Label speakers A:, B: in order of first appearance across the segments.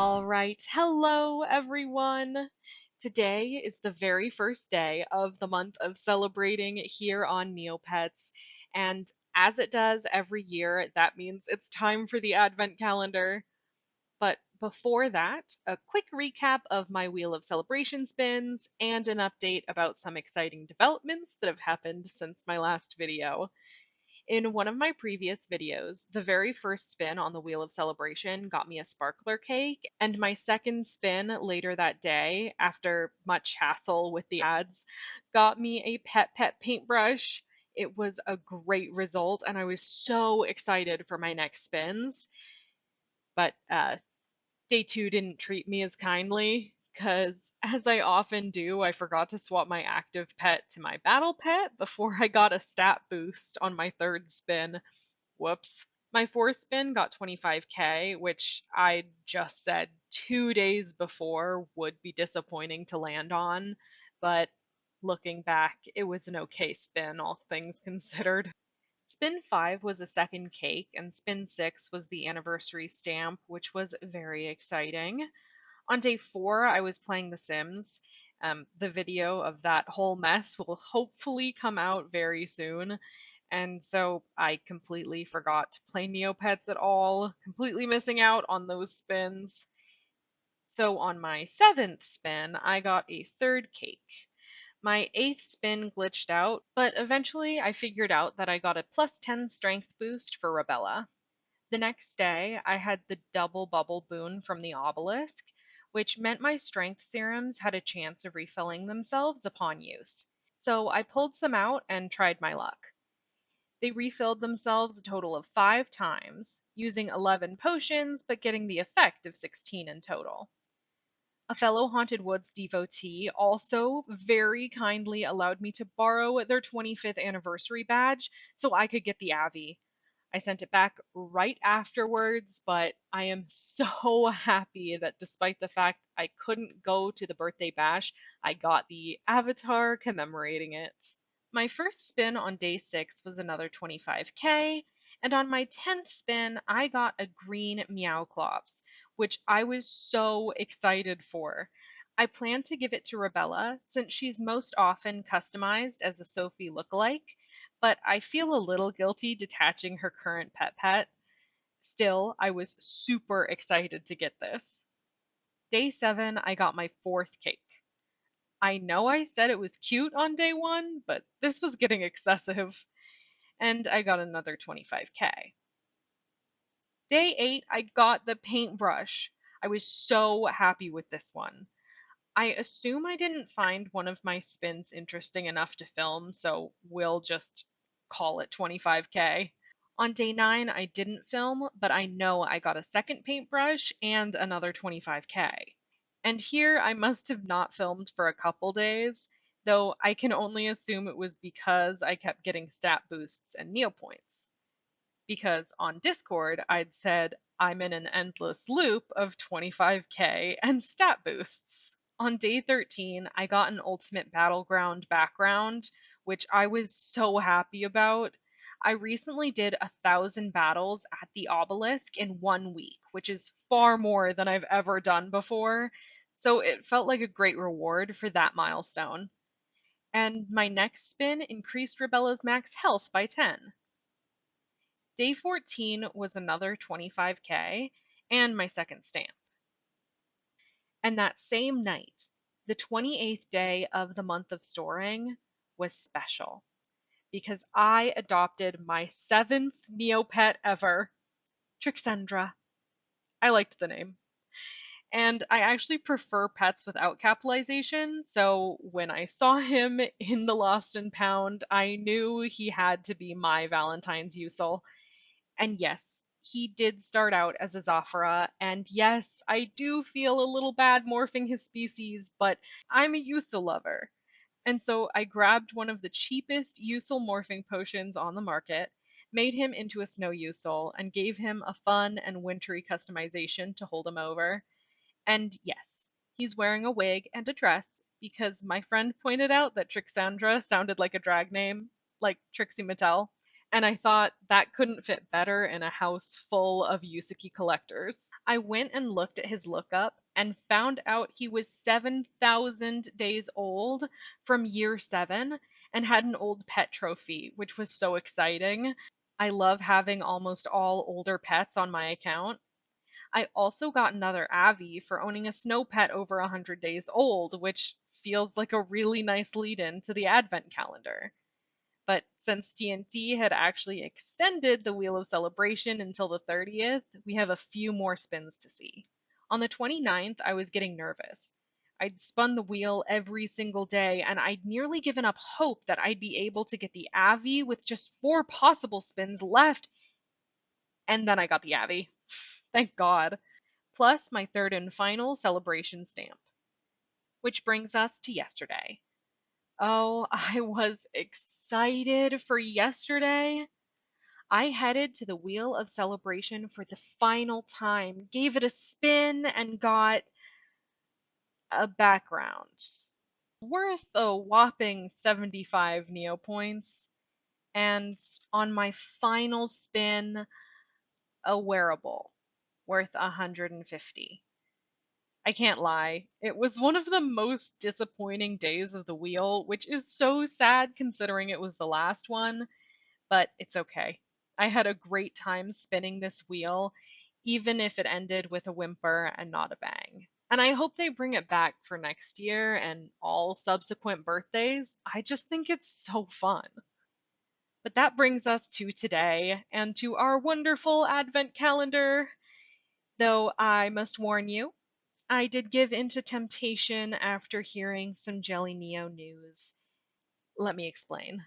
A: All right. Hello, everyone. Today is the very first day of the month of celebrating here on Neopets. And as it does every year, that means it's time for the Advent calendar. But before that, a quick recap of my Wheel of Celebration spins and an update about some exciting developments that have happened since my last video. In one of my previous videos, the very first spin on the Wheel of Celebration got me a sparkler cake, and my second spin later that day, after much hassle with the ads, got me a pet paintbrush. It was a great result, and I was so excited for my next spins. But day two didn't treat me as kindly, because as I often do, I forgot to swap my active pet to my battle pet before I got a stat boost on my third spin. Whoops. My fourth spin got 25k, which I just said 2 days before would be disappointing to land on, but looking back, it was an okay spin, all things considered. Spin 5 was a second cake, and spin 6 was the anniversary stamp, which was very exciting. On day 4, I was playing The Sims. The video of that whole mess will hopefully come out very soon. And so I completely forgot to play Neopets at all, completely missing out on those spins. So on my seventh spin, I got a third cake. My eighth spin glitched out, but eventually I figured out that I got a plus 10 strength boost for Rebella. The next day, I had the double bubble boon from the obelisk, which meant my strength serums had a chance of refilling themselves upon use. So I pulled some out and tried my luck. They refilled themselves a total of 5 times, using 11 potions but getting the effect of 16 in total. A fellow Haunted Woods devotee also very kindly allowed me to borrow their 25th anniversary badge so I could get the Avi. I sent it back right afterwards, but I am so happy that despite the fact I couldn't go to the birthday bash, I got the avatar commemorating it. My first spin on day 6 was another 25k, and on my 10th spin, I got a green Meowclops, which I was so excited for. I plan to give it to Rebella since she's most often customized as a Sophie lookalike, but I feel a little guilty detaching her current pet. Still, I was super excited to get this. Day 7, I got my fourth cake. I know I said it was cute on day 1, but this was getting excessive, and I got another 25k. Day 8, I got the paintbrush. I was so happy with this one. I assume I didn't find one of my spins interesting enough to film, so we'll just call it 25k. On day 9, I didn't film, but I know I got a second paintbrush and another 25k. And here I must have not filmed for a couple days, though I can only assume it was because I kept getting stat boosts and neopoints. Because on Discord, I'd said I'm in an endless loop of 25k and stat boosts. On day 13, I got an Ultimate Battleground background, which I was so happy about. I recently did 1,000 battles at the obelisk in 1 week, which is far more than I've ever done before, so it felt like a great reward for that milestone. And my next spin increased Rebella's max health by 10. Day 14 was another 25k and my second stamp. And that same night, the 28th day of the month of storing, was special because I adopted my 7th Neopet ever, Trixendra. I liked the name. And I actually prefer pets without capitalization, so when I saw him in the Lost and Pound, I knew he had to be my Valentine's Usul. And yes, he did start out as a Zafra, and yes, I do feel a little bad morphing his species, but I'm a Usul lover. And so I grabbed one of the cheapest Usul morphing potions on the market, made him into a snow Usul, and gave him a fun and wintry customization to hold him over. And yes, he's wearing a wig and a dress because my friend pointed out that Trixandra sounded like a drag name, like Trixie Mattel. And I thought that couldn't fit better in a house full of Yusuke collectors. I went and looked at his lookup and found out he was 7,000 days old from year 7 and had an old pet trophy, which was so exciting. I love having almost all older pets on my account. I also got another Avi for owning a snow pet over 100 days old, which feels like a really nice lead in to the advent calendar. But since TNT had actually extended the Wheel of Celebration until the 30th, we have a few more spins to see. On the 29th, I was getting nervous. I'd spun the wheel every single day, and I'd nearly given up hope that I'd be able to get the Avi with just 4 possible spins left, and then I got the Avi. Thank God. Plus my third and final celebration stamp. Which brings us to yesterday. Oh, I was excited for yesterday. I headed to the Wheel of Celebration for the final time, gave it a spin, and got a background worth a whopping 75 neopoints. And on my final spin, a wearable worth 150. I can't lie. It was one of the most disappointing days of the wheel, which is so sad considering it was the last one, but it's okay. I had a great time spinning this wheel, even if it ended with a whimper and not a bang. And I hope they bring it back for next year and all subsequent birthdays. I just think it's so fun. But that brings us to today and to our wonderful advent calendar. Though I must warn you, I did give in to temptation after hearing some Jelly Neo news. Let me explain.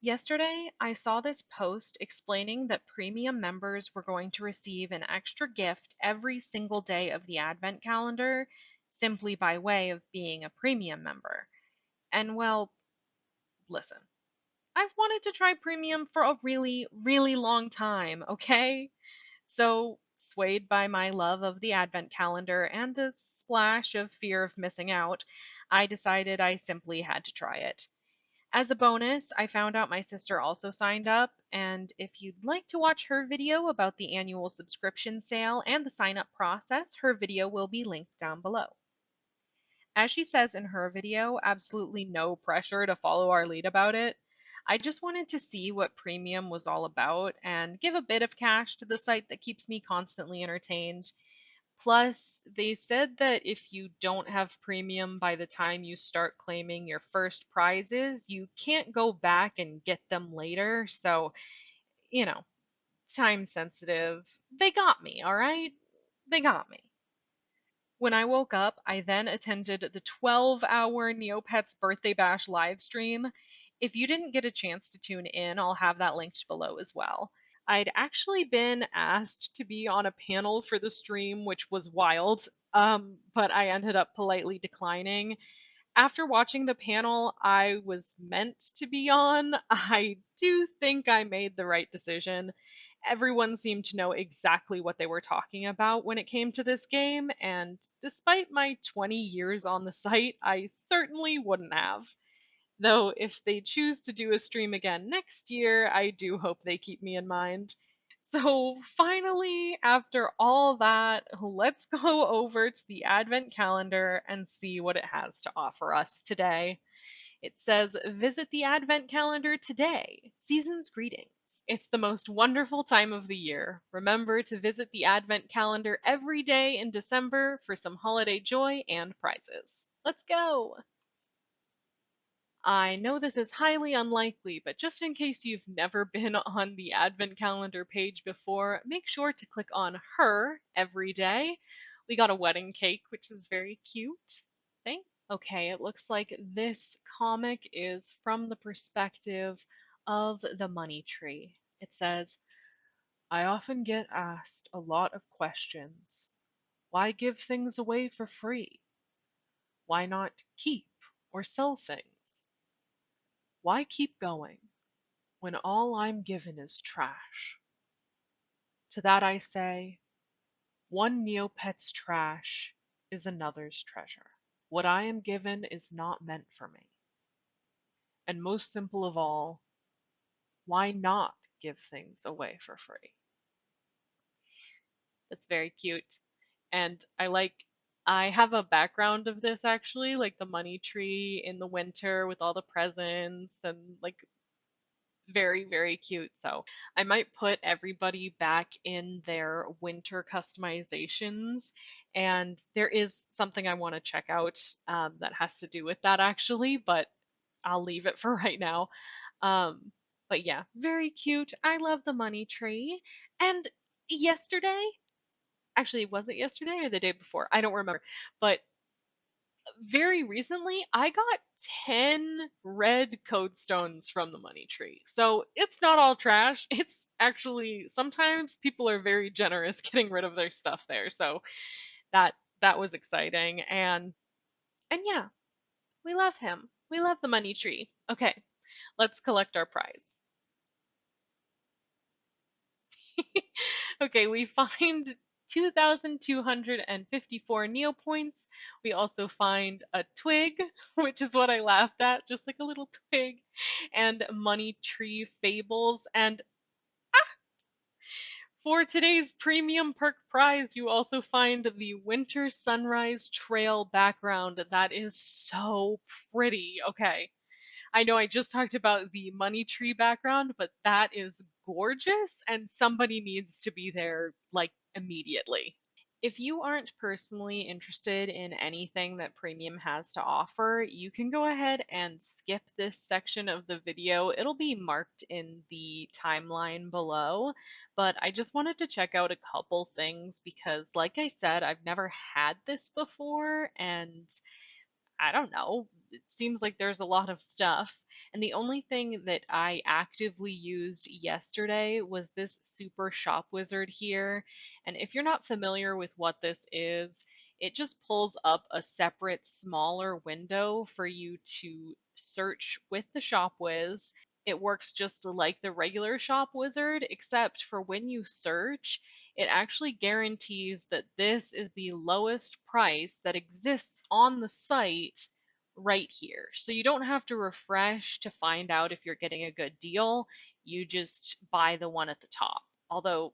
A: Yesterday, I saw this post explaining that premium members were going to receive an extra gift every single day of the Advent calendar simply by way of being a premium member. And well, listen, I've wanted to try premium for a really, really long time, okay? So, swayed by my love of the Advent calendar and a splash of fear of missing out, I decided I simply had to try it. As a bonus, I found out my sister also signed up, and if you'd like to watch her video about the annual subscription sale and the sign up process, her video will be linked down below. As she says in her video, absolutely no pressure to follow our lead about it. I just wanted to see what premium was all about and give a bit of cash to the site that keeps me constantly entertained. Plus, they said that if you don't have premium by the time you start claiming your first prizes, you can't go back and get them later. So, you know, time sensitive. They got me, all right? They got me. When I woke up, I then attended the 12-hour Neopets Birthday Bash live stream. If you didn't get a chance to tune in, I'll have that linked below as well. I'd actually been asked to be on a panel for the stream, which was wild, but I ended up politely declining. After watching the panel I was meant to be on, I do think I made the right decision. Everyone seemed to know exactly what they were talking about when it came to this game, and despite my 20 years on the site, I certainly wouldn't have. Though, if they choose to do a stream again next year, I do hope they keep me in mind. So, finally, after all that, let's go over to the Advent calendar and see what it has to offer us today. It says, visit the Advent calendar today. Season's greetings. It's the most wonderful time of the year. Remember to visit the Advent calendar every day in December for some holiday joy and prizes. Let's go! I know this is highly unlikely, but just in case you've never been on the Advent calendar page before, make sure to click on her every day. We got a wedding cake, which is very cute. Thanks. Okay, it looks like this comic is from the perspective of the money tree. It says, I often get asked a lot of questions. Why give things away for free? Why not keep or sell things? Why keep going when all I'm given is trash? To that I say, one Neopet's trash is another's treasure. What I am given is not meant for me. And most simple of all, why not give things away for free. That's very cute. And I have a background of this actually, like the money tree in the winter with all the presents and like very, very cute. So I might put everybody back in their winter customizations. And there is something I want to check out that has to do with that actually, but I'll leave it for right now. Um, but yeah, very cute. I love the money tree. And yesterday, actually, was it yesterday or the day before? I don't remember. But very recently, I got 10 red code stones from the money tree. So it's not all trash. It's actually sometimes people are very generous getting rid of their stuff there. So that that was exciting. And yeah, we love him. We love the money tree. Okay, let's collect our prize. Okay, we find 2,254 neopoints. We also find a twig, which is what I laughed at, just like a little twig, and money tree fables. And for today's premium perk prize, you also find the winter sunrise trail background. That is so pretty. Okay, I know I just talked about the money tree background, but that is gorgeous and somebody needs to be there like immediately. If you aren't personally interested in anything that Premium has to offer, you can go ahead and skip this section of the video. It'll be marked in the timeline below, but I just wanted to check out a couple things because, like I said, I've never had this before and I don't know. It seems like there's a lot of stuff. And the only thing that I actively used yesterday was this super shop wizard here. And if you're not familiar with what this is, it just pulls up a separate smaller window for you to search with the shop whiz. It works just like the regular shop wizard, except for when you search, it actually guarantees that this is the lowest price that exists on the site right here. So you don't have to refresh to find out if you're getting a good deal. You just buy the one at the top. Although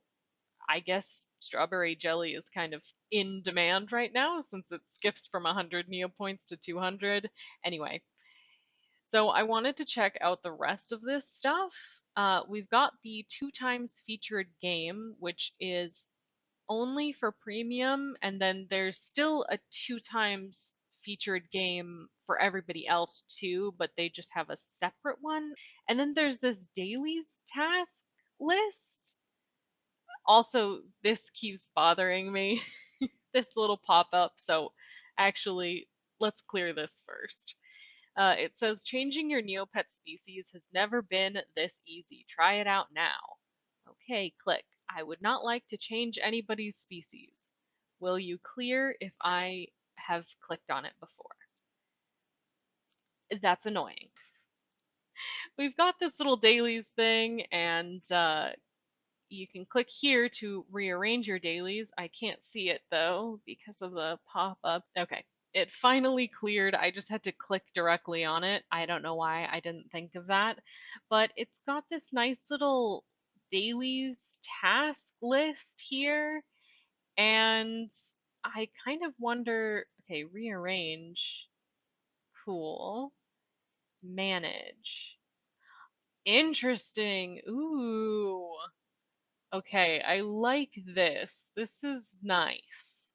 A: I guess strawberry jelly is kind of in demand right now since it skips from 100 neopoints to 200. Anyway, so I wanted to check out the rest of this stuff. We've got the 2 times featured game, which is only for premium, and then there's still a 2 times featured game for everybody else too, but they just have a separate one. And then there's this dailies task list. Also, this keeps bothering me, this little pop up. So actually, let's clear this first. It says changing your Neopet species has never been this easy. Try it out now. Okay, click. I would not like to change anybody's species. Will you clear if I have clicked on it before? That's annoying. We've got this little dailies thing, and you can click here to rearrange your dailies. I can't see it though because of the pop-up. Okay, it finally cleared. I just had to click directly on it. I don't know why I didn't think of that, but it's got this nice little dailies task list here, and I kind of wonder, okay, rearrange, cool, manage. Interesting. Ooh. Okay, I like this. This is nice.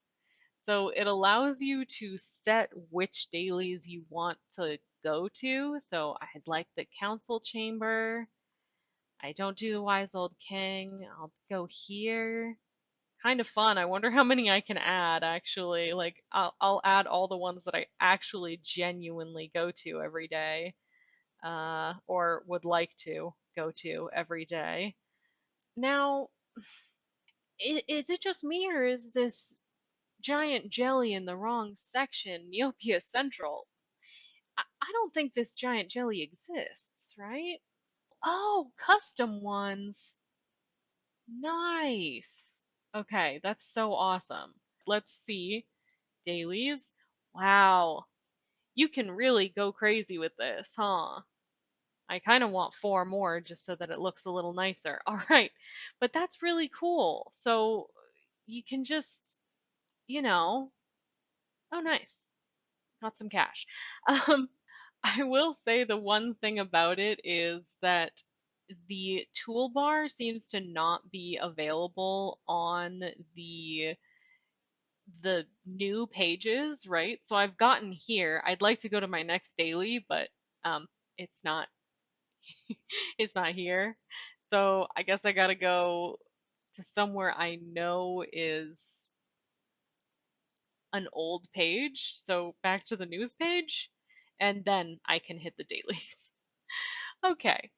A: So it allows you to set which dailies you want to go to. So I'd like the council chamber. I don't do the wise old king. I'll go here. Kind of fun. I wonder how many I can add actually. Like I'll add all the ones that I actually genuinely go to every day, or would like to go to every day. Now, is it just me or is this giant jelly in the wrong section, Neopia Central? I don't think this giant jelly exists, right? Oh, custom ones. Nice. Okay, that's so awesome. Let's see. Dailies. Wow. You can really go crazy with this, huh? I kind of want four more just so that it looks a little nicer. All right. But that's really cool. So you can just, you know, oh, nice. Got some cash. Um, I will say the one thing about it is that the toolbar seems to not be available on the the new pages, right? So I've gotten here. I'd like to go to my next daily, but um it's not it's not here. So I guess I gotta go to somewhere I know is an old page. So back to the news page, and then I can hit the dailies. Okay.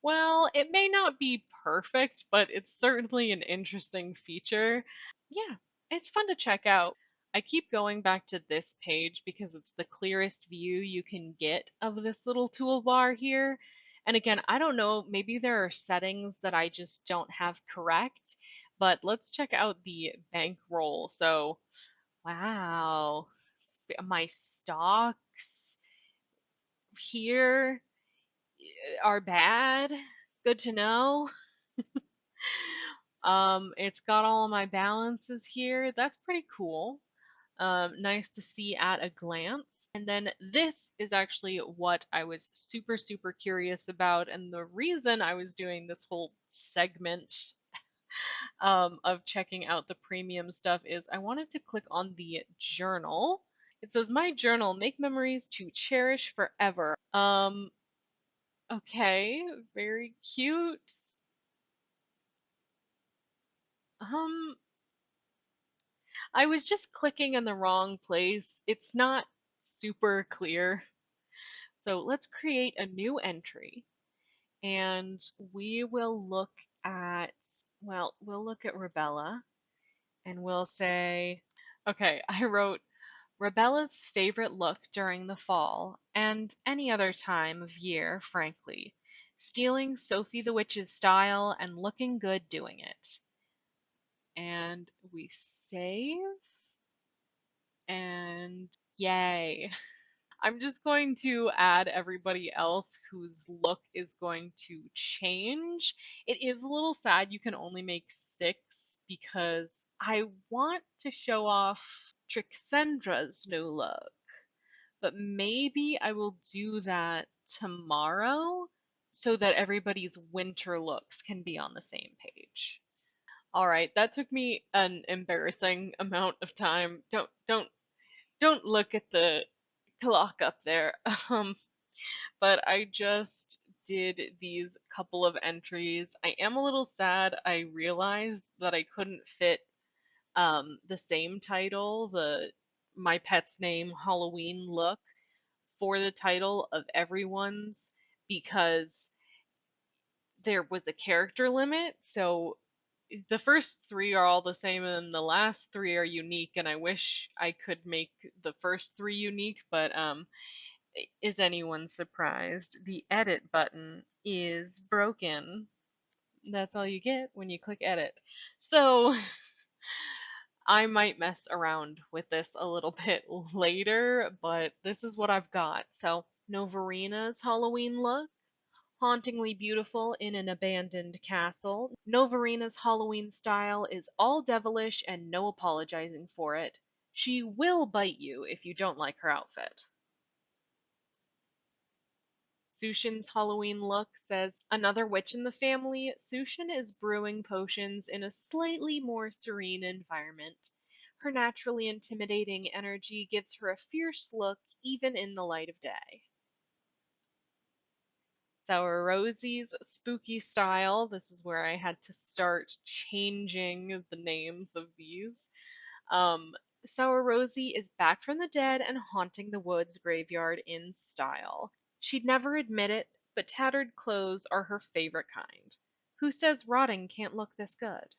A: Well, it may not be perfect, but it's certainly an interesting feature. Yeah, it's fun to check out. I keep going back to this page because it's the clearest view you can get of this little toolbar here. And again, I don't know, maybe there are settings that I just don't have correct, but let's check out the bankroll. So, wow, my stocks here are bad. Good to know. It's got all of my balances here. That's pretty cool. Nice to see at a glance. And then this is actually what I was super, super curious about. And the reason I was doing this whole segment of checking out the premium stuff is I wanted to click on the journal. It says, My journal, make memories to cherish forever. Okay, very cute. Um, I was just clicking in the wrong place. It's not super clear. So let's create a new entry and we will look at, well, we'll look at Rebella and we'll say, okay, I wrote Rebella's favorite look during the fall and any other time of year, frankly. Stealing Sophie the Witch's style and looking good doing it. And we save and yay. I'm just going to add everybody else whose look is going to change. It is a little sad you can only make six because I want to show off Trixendra's new look, but maybe I will do that tomorrow so that everybody's winter looks can be on the same page. All right, that took me an embarrassing amount of time. Don't look at the clock up there. Um, but I just did these couple of entries. I am a little sad. I realized that I couldn't fit the same title, the My Pet's Name Halloween look, for the title of everyone's because there was a character limit. So the first three are all the same, and the last three are unique. And I wish I could make the first three unique, but is anyone surprised? The edit button is broken. That's all you get when you click edit. So I might mess around with this a little bit later, but this is what I've got. So Novarina's Halloween look, hauntingly beautiful in an abandoned castle. Novarina's Halloween style is all devilish and no apologizing for it. She will bite you if you don't like her outfit. Sushin's Halloween look says, Another witch in the family, Sushin is brewing potions in a slightly more serene environment. Her naturally intimidating energy gives her a fierce look even in the light of day. Sour Rosie's spooky style, this is where I had to start changing the names of these. Um, Sour Rosie is back from the dead and haunting the woods graveyard in style. She'd never admit it, but tattered clothes are her favorite kind. Who says rotting can't look this good?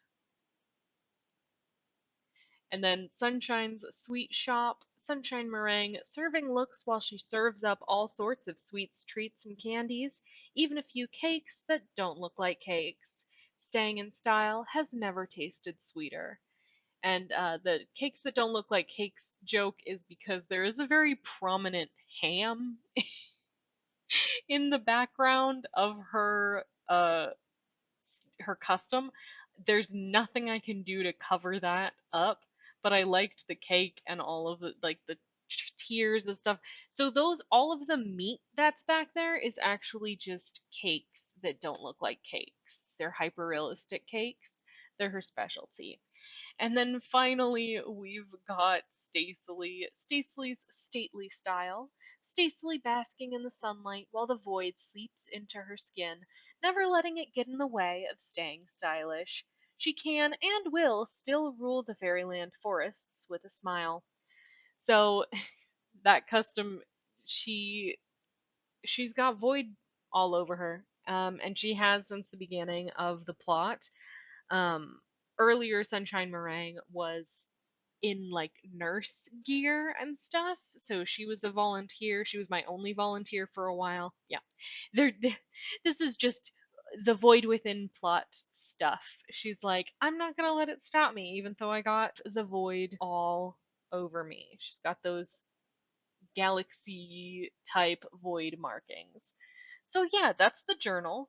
A: And then Sunshine's Sweet Shop, Sunshine Meringue, serving looks while she serves up all sorts of sweets, treats, and candies, even a few cakes that don't look like cakes. Staying in style has never tasted sweeter. And the cakes that don't look like cakes joke is because there is a very prominent ham in the background of her custom. There's nothing I can do to cover that up, but I liked the cake and all of the like the tiers of stuff. So those all of the meat that's back there is actually just cakes that don't look like cakes. They're hyper realistic cakes. They're her specialty. And then finally, we've got Stacely's stately style. Stacely basking in the sunlight while the void seeps into her skin, never letting it get in the way of staying stylish. She can and will still rule the fairyland forests with a smile. So that custom, she she's got void all over her, and she has since the beginning of the plot. um, Earlier Sunshine Meringue was in like nurse gear and stuff, so she was a volunteer. She was my only volunteer for a while. Yeah, this is just the void within plot stuff. She's like, I'm not gonna let it stop me, even though I got the void all over me. She's got those galaxy type void markings. So yeah, that's the journal.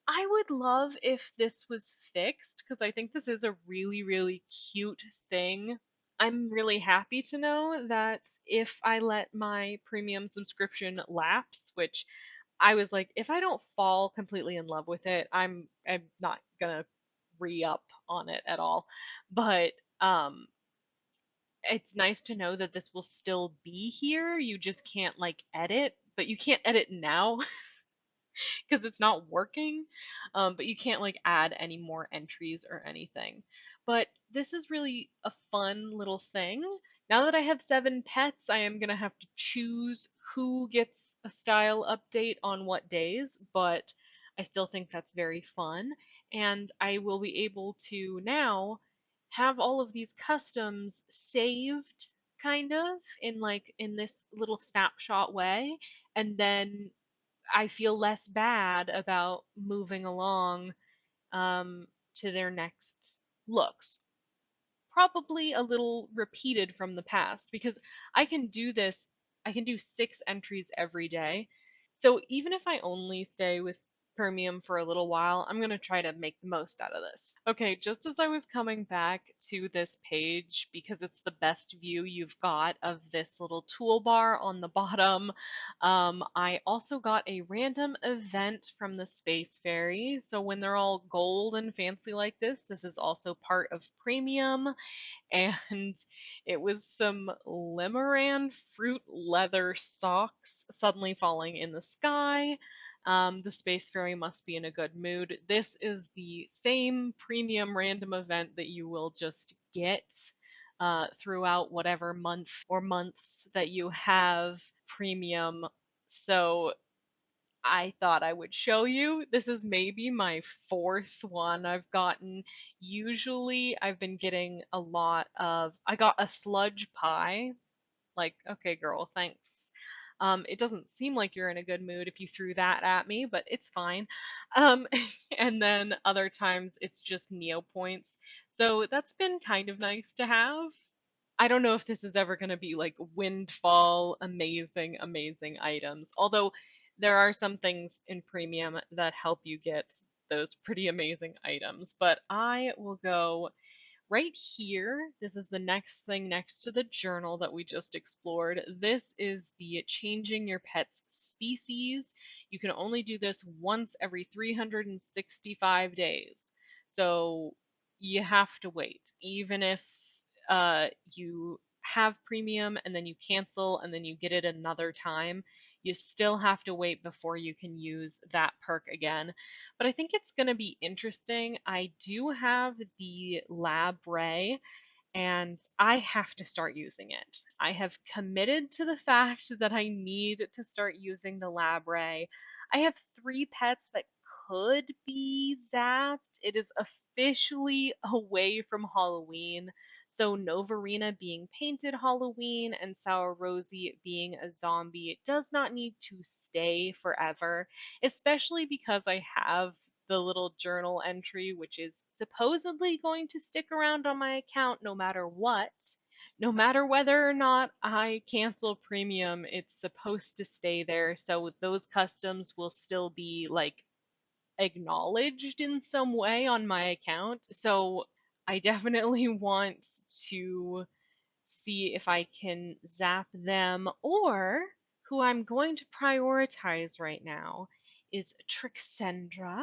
A: I would love if this was fixed because I think this is a really, really cute thing. I'm really happy to know that if I let my premium subscription lapse, which I was like, if I don't fall completely in love with it, I'm not gonna re-up on it at all. But um it's nice to know that this will still be here. You just can't like edit, but you can't edit now because it's not working. But you can't like add any more entries or anything. But this is really a fun little thing. Now that I have 7 pets, I am gonna have to choose who gets a style update on what days, but I still think that's very fun. And I will be able to now have all of these customs saved kind of in like in this little snapshot way, and then I feel less bad about moving along to their next looks. Probably a little repeated from the past because I can do this, I can do 6 entries every day. So even if I only stay with Permium for a little while, I'm going to try to make the most out of this. Okay, just as I was coming back to this page, because it's the best view you've got of this little toolbar on the bottom, I also got a random event from the Space Fairy. So when they're all gold and fancy like this is also part of Premium, and it was some Limeran fruit leather socks suddenly falling in the sky. The Space Fairy must be in a good mood. This is the same premium random event that you will just get throughout whatever month or months that you have premium. So I thought I would show you. This is maybe my 4th one I've gotten. Usually I've been getting a lot of, I got a sludge pie. Like, okay, girl, thanks. It doesn't seem like you're in a good mood if you threw that at me, but it's fine. Um, and then other times it's just neopoints. So that's been kind of nice to have. I don't know if this is ever going to be like windfall, amazing, amazing items. Although there are some things in premium that help you get those pretty amazing items. But I will go right here. This is the next thing next to the journal that we just explored. This is the changing your pet's species. You can only do this once every 365 days. So you have to wait. Even if you have premium and then you cancel and then you get it another time, you still have to wait before you can use that perk again. But I think it's going to be interesting. I do have the Lab Ray, and I have to start using it. I have committed to the fact that I need to start using the Lab Ray. I have 3 pets that could be zapped. It is officially away from Halloween. So Novarina being painted Halloween and Sour Rosie being a zombie does not need to stay forever, especially because I have the little journal entry, which is supposedly going to stick around on my account no matter what. no matter whether or not I cancel premium, it's supposed to stay there. So those customs will still be like acknowledged in some way on my account. So I definitely want to see if I can zap them, or who I'm going to prioritize right now is Trixendra,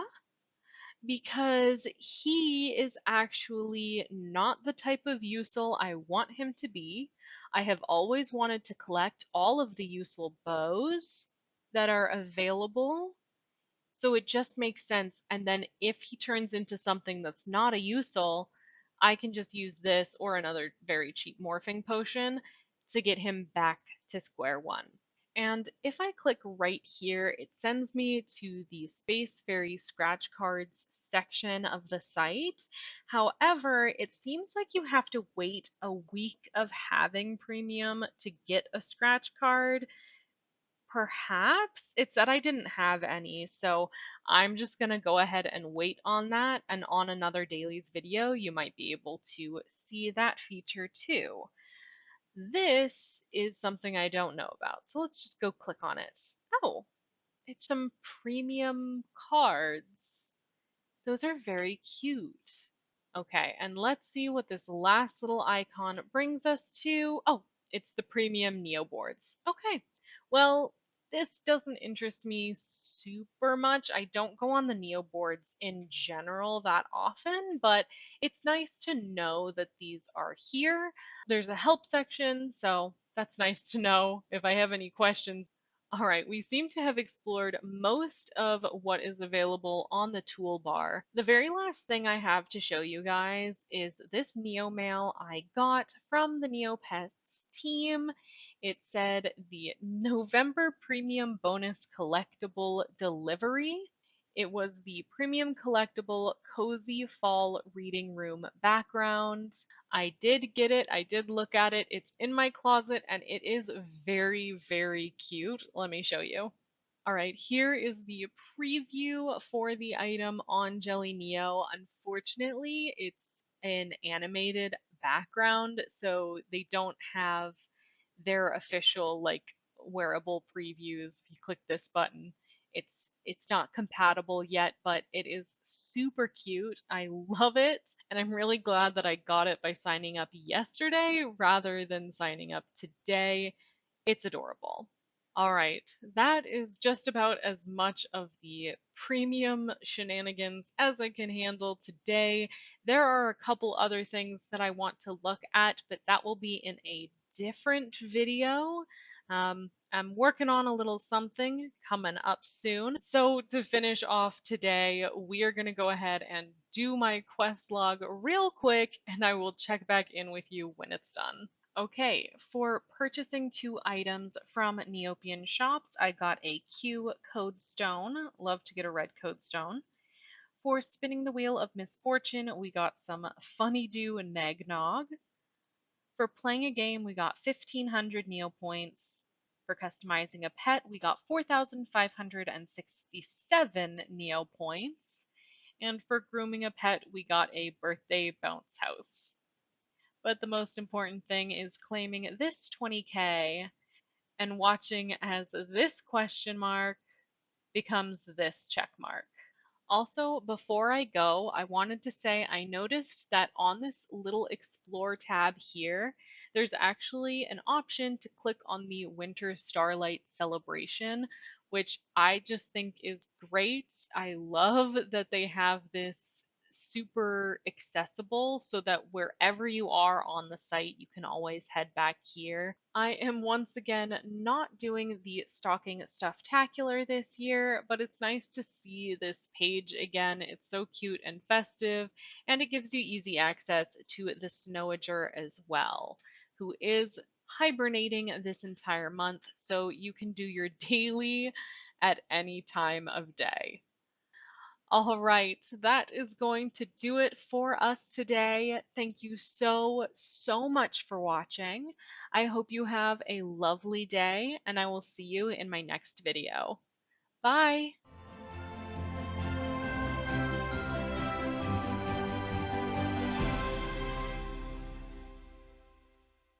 A: because he is actually not the type of Usul I want him to be. I have always wanted to collect all of the Usul bows that are available, so it just makes sense. And then if he turns into something that's not a Usul, I can just use this or another very cheap morphing potion to get him back to square one. And if I click right here, it sends me to the Space Fairy scratch cards section of the site. However, it seems like you have to wait a week of having premium to get a scratch card. Perhaps it said I didn't have any, so I'm just gonna go ahead and wait on that. And on another dailies video, you might be able to see that feature too. This is something I don't know about, so let's just go click on it. Oh, it's some premium cards. Those are very cute. Okay, and let's see what this last little icon brings us to. Oh, it's the premium Neo boards. Okay, well, this doesn't interest me super much. I don't go on the Neo boards in general that often, but it's nice to know that these are here. There's a help section, so that's nice to know if I have any questions. All right, we seem to have explored most of what is available on the toolbar. The very last thing I have to show you guys is this Neo mail I got from the Neopets team. It said the November Premium Bonus Collectible Delivery. It was the premium collectible Cozy Fall Reading Room background. I did get it. I did look at it. It's in my closet and it is very, very cute. Let me show you. All right, here is the preview for the item on Jelly Neo. Unfortunately, it's an animated background, so they don't have their official like wearable previews. If you click this button, it's not compatible yet, but it is super cute. I love it, and I'm really glad that I got it by signing up yesterday rather than signing up today. It's adorable. All right, that is just about as much of the premium shenanigans as I can handle today. There are a couple other things that I want to look at, but that will be in a different video. I'm working on a little something coming up soon. So to finish off today, we are going to go ahead and do my quest log real quick, and I will check back in with you when it's done. Okay, for purchasing 2 items from Neopian shops, I got a Q code stone. Love to get a red code stone. For spinning the wheel of misfortune, we got some Funny Do and Nagnog. For playing a game, we got 1,500 Neo points. For customizing a pet, we got 4,567 Neo points. And for grooming a pet, we got a birthday bounce house. But the most important thing is claiming this 20K and watching as this question mark becomes this check mark. Also, before I go, I wanted to say I noticed that on this little Explore tab here, there's actually an option to click on the Winter Starlight Celebration, which I just think is great. I love that they have this super accessible so that wherever you are on the site, you can always head back here. I am once again not doing the stocking stufftacular this year, but it's nice to see this page again. It's so cute and festive, and it gives you easy access to the Snowager as well, who is hibernating this entire month, so you can do your daily at any time of day. All right, that is going to do it for us today. Thank you so, so much for watching. I hope you have a lovely day, and I will see you in my next video. Bye!